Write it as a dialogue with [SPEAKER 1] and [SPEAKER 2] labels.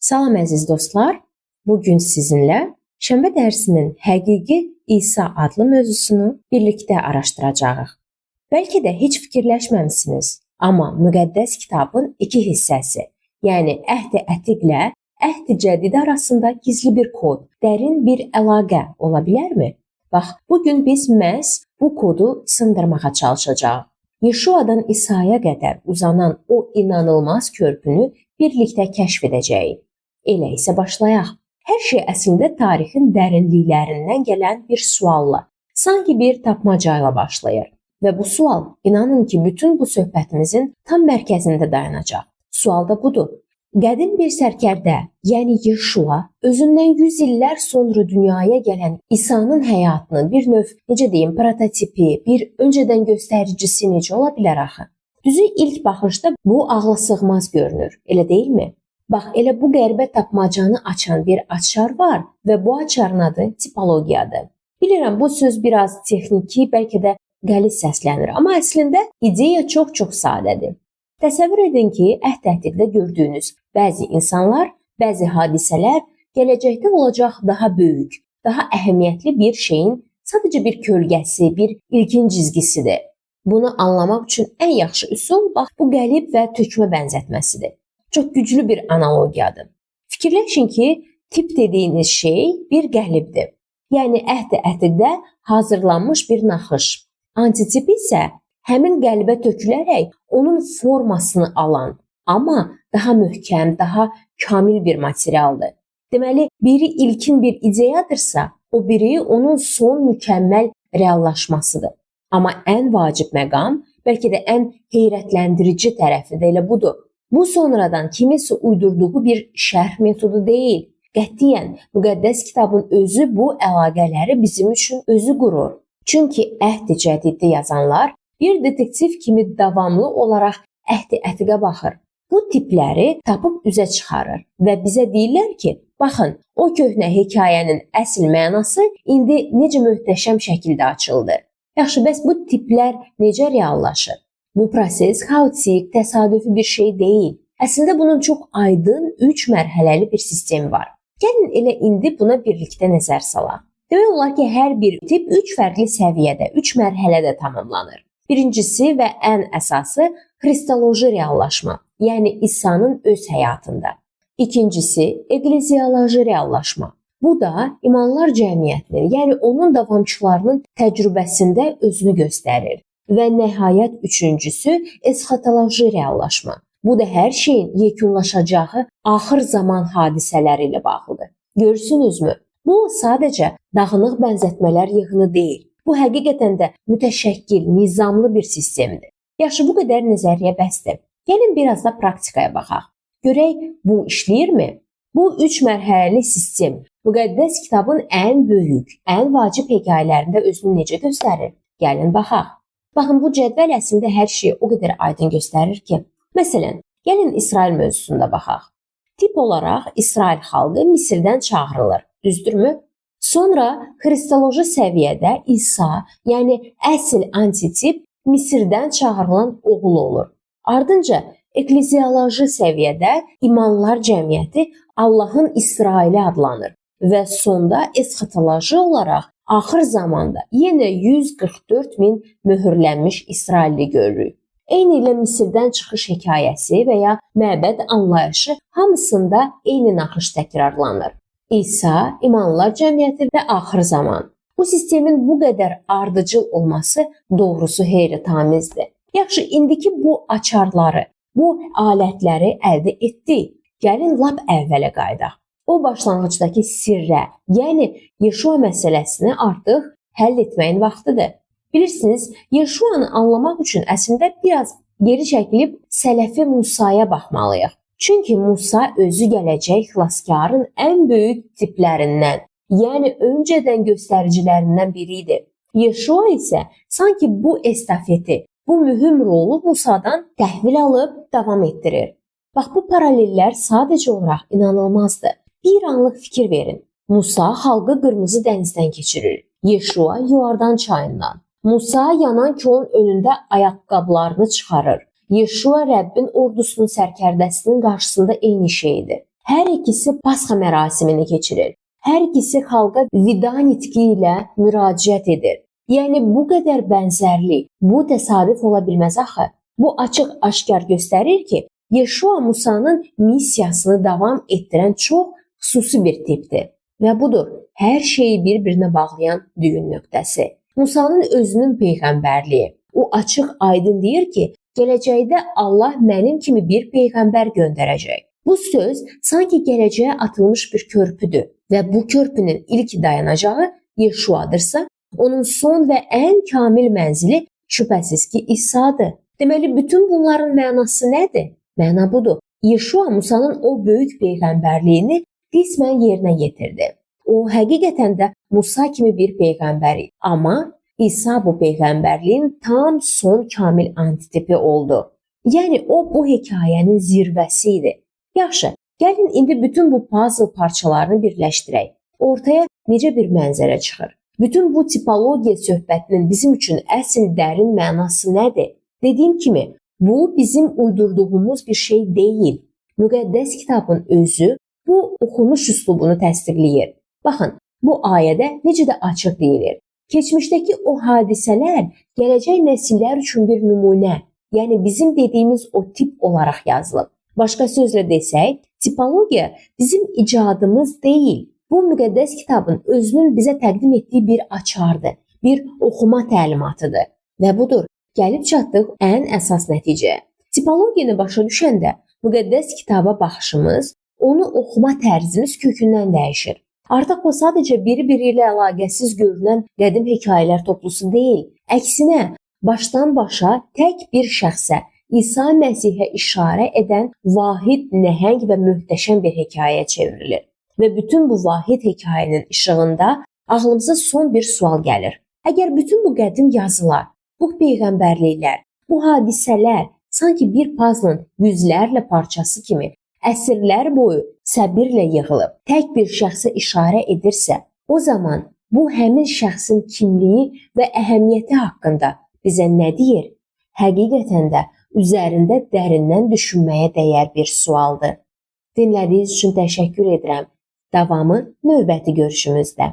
[SPEAKER 1] Salam əziz dostlar, bugün sizinlə Şənbə dərsinin həqiqi İsa adlı mövzusunu birlikdə araşdıracağıq. Bəlkə də heç fikirləşməmisiniz, amma müqəddəs kitabın iki hissəsi, yəni Əhd-i Ətiqlə Əhd-i Cədid arasında gizli bir kod, dərin bir əlaqə ola bilərmi? Bax, bugün biz məhz bu kodu sındırmağa çalışacağıq. Yeşuadan İsa'ya qədər uzanan o inanılmaz körpünü birlikdə kəşf edəcəyik. Elə isə başlayaq. Hər şey əslində tarixin dərinliklərindən gələn bir sualla, sanki bir tapmaca ilə başlayır. Və bu sual, inanın ki, bütün bu söhbətimizin tam mərkəzində dayanacaq. Sual da budur. Qədim bir sərkərdə, yəni Yeşua, özündən 100 illər sonra dünyaya gələn İsa'nın həyatının bir növ, necə deyim, prototipi, bir öncədən göstəricisi necə ola bilər axı? Düzü ilk baxışda bu ağla sığmaz görünür, elə deyilmi? Bax, elə bu qəribə tapmacanı açan bir açar var və bu açarın adı tipologiyadır. Bilirəm, bu söz biraz texniki, bəlkə də qəliz səslənir, amma əslində ideya çox sadədir. Təsəvvür edin ki, Əhd-i-Ətiqdə gördüyünüz bəzi insanlar, bəzi hadisələr gələcəkdə olacaq daha böyük, daha əhəmiyyətli bir şeyin sadəcə bir kölgəsi, bir ilkin cizgisidir. Bunu anlamaq üçün ən yaxşı üsul bax bu qəlib və tökmə bənzətməsidir. Çox güclü bir analogiyadır. Fikirləşin ki, tip dediyiniz şey bir qəlibdir. Yəni Əhd-i-Ətiqdə hazırlanmış bir naxış. Antitip isə həmin qəlibə tökülərək onun formasını alan, amma daha möhkəm, daha kamil bir materialdır. Deməli, biri ilkin bir ideyadırsa, o biri onun son mükəmməl reallaşmasıdır. Amma ən vacib məqam, bəlkə də ən heyrətləndirici tərəfi də elə budur. Bu sonradan kimisə uydurduğu bir şərh metodu deyil. Qətiyyən müqəddəs kitabın özü bu əlaqələri bizim üçün özü qurur. Çünki Əhd-i Cədiddə yazanlar bir detektiv kimi davamlı olaraq Əhd-i-Ətiqə baxır. Bu tipləri tapıb üzə çıxarır və bizə deyirlər ki, baxın, o köhnə hekayənin əsl mənası indi necə möhtəşəm şəkildə açıldı. Yaxşı, bəs bu tiplər necə reallaşır? Bu proses xaotik, təsadüfi bir şey deyil. Əslində bunun çox aydın 3 mərhələli bir sistemi var. Gəlin elə indi buna birlikdə nəzər salaq. Demək olar ki, hər bir tip 3 fərqli səviyyədə, 3 mərhələdə tamamlanır. Birincisi və ən əsası kristoloji reallaşma, yəni İsa'nın öz həyatında. İkincisi eklezioloji reallaşma. Bu da imanlar cəmiyyətinin, yəni onun davamçılarının təcrübəsində özünü göstərir. Və nəhayət üçüncüsü esxatoloji reallaşma. Bu da hər şeyin yekunlaşacağı axır zaman hadisələri ilə bağlıdır. Görürsünüzmü? Bu sadəcə dağınıq bənzətmələr yığını deyil. Bu həqiqətən də mütəşəkkil, nizamlı bir sistemdir. Yaxşı, bu qədər nəzəriyyə bəsdir. Gəlin biraz da praktikaya baxaq. Görək, bu işləyirmi? Bu 3 mərhələli sistem müqəddəs kitabın ən böyük, ən vacib hekayələrində özünü necə göstərir? Gəlin baxaq. Baxın, bu cədvəl əslində hər şeyi o qədər aydın göstərir ki, məsələn, gəlin İsrail mövzusunda baxaq. Tip olaraq İsrail xalqı Misirdən çağırılır, düzdürmü? Sonra kristoloji səviyyədə İsa, yəni əsl antitip Misirdən çağırılan oğul olur. Ardınca eklezioloji səviyyədə imanlar cəmiyyəti Allahın İsraili adlanır və sonda esxatoloji olaraq axır zamanda yenə 144 min möhürlənmiş İsrailli görürük. Eyni ilə Misirdən çıxış hekayəsi və ya məbəd anlayışı hamısında eyni naxış təkrarlanır. İsa, imanlar cəmiyyəti və axır zaman. Bu sistemin bu qədər ardıcıl olması doğrusu heyrətamizdir. Yaxşı, indiki bu açarları, bu alətləri əldə etdik. Gəlin lap əvvələ qayıdaq. O başlanğıcdakı sirrə, yəni Yeşua məsələsini artıq həll etməyin vaxtıdır. Bilirsiniz, Yeşuanı anlamaq üçün əslində biraz geri çəkilib Sələfi Musaya baxmalıyıq. Çünki Musa özü gələcək xilaskarın ən böyük tiplərindən, yəni öncədən göstəricilərindən biri idi. Yeşua isə sanki bu estafeti, bu mühüm rolu Musadan təhvil alıb davam etdirir. Bax, bu paralellər sadəcə olaraq inanılmazdır. Bir anlıq fikir verin. Musa xalqı Qırmızı dənizdən keçirir. Yeşua Yordan çayından. Musa yanan kolun önündə ayaqqabılarını çıxarır. Yeşua Rəbbin ordusunun sərkərdəsinin qarşısında eyni şeydir. Hər ikisi Pasxa mərasimini keçirir. Hər ikisi xalqa vida nitqi ilə müraciət edir. Yəni bu qədər bənzərlik, bu təsadüf ola bilməz axı. Bu açıq-aşkar göstərir ki, Yeşua Musanın missiyasını davam etdirən çox xüsusi bir tipdir. Və budur, hər şeyi bir-birinə bağlayan düyün nöqtəsi. Musanın özünün peyğəmbərliyi. O açıq-aydın deyir ki, gələcəkdə Allah mənim kimi bir peyğəmbər göndərəcək. Bu söz sanki gələcəyə atılmış bir körpüdür və bu körpünün ilk dayanacağı Yeşuadırsa, onun son və ən kamil mənzili şübhəsiz ki, İsa'dır. Deməli, bütün bunların mənası nədir? Məna budur. Yeşua Musanın o böyük peyğəmbərliyini qismən yerinə yetirdi. O, həqiqətən də Musa kimi bir peyğəmbər idi. Amma İsa bu peyğəmbərliyin tam son kamil antitipi oldu. Yəni, o bu hekayənin zirvəsi idi. Yaxşı, gəlin indi bütün bu puzzle parçalarını birləşdirək. Ortaya necə bir mənzərə çıxır? Bütün bu tipologiya söhbətinin bizim üçün əsl dərin mənası nədir? Dediyim kimi, bu bizim uydurduğumuz bir şey deyil. Müqəddəs kitabın özü bu oxunuş üslubunu təsdiqləyir. Baxın, bu ayədə necə də açıq deyilir. Keçmişdəki o hadisələr gələcək nəsillər üçün bir nümunə, yəni bizim dediyimiz o tip olaraq yazılıb. Başqa sözlə desək, tipologiya bizim icadımız deyil. Bu müqəddəs kitabın özünün bizə təqdim etdiyi bir açardır, bir oxuma təlimatıdır. Və budur, gəlib çatdıq ən əsas nəticəyə. Tipologiyanı başa düşəndə müqəddəs kitaba baxışımız, onu oxuma tərzimiz kökündən dəyişir. Artıq o sadəcə biri-biri ilə əlaqəsiz görünən qədim hekayələr toplusu deyil. Əksinə, başdan başa tək bir şəxsə, İsa Məsihə işarə edən vahid, nəhəng və möhtəşəm bir hekayəyə çevrilir. Və bütün bu vahid hekayənin işığında ağlımıza son bir sual gəlir. Əgər bütün bu qədim yazılar, bu peyğəmbərliklər, bu hadisələr sanki bir puzzle'ın yüzlərlə parçası kimi əsrlər boyu səbirlə yığılıb tək bir şəxsə işarə edirsə, o zaman bu həmin şəxsin kimliyi və əhəmiyyəti haqqında bizə nə deyir? Həqiqətən də üzərində dərindən düşünməyə dəyər bir sualdır. Dinlədiyiniz üçün təşəkkür edirəm. Davamı növbəti görüşümüzdə.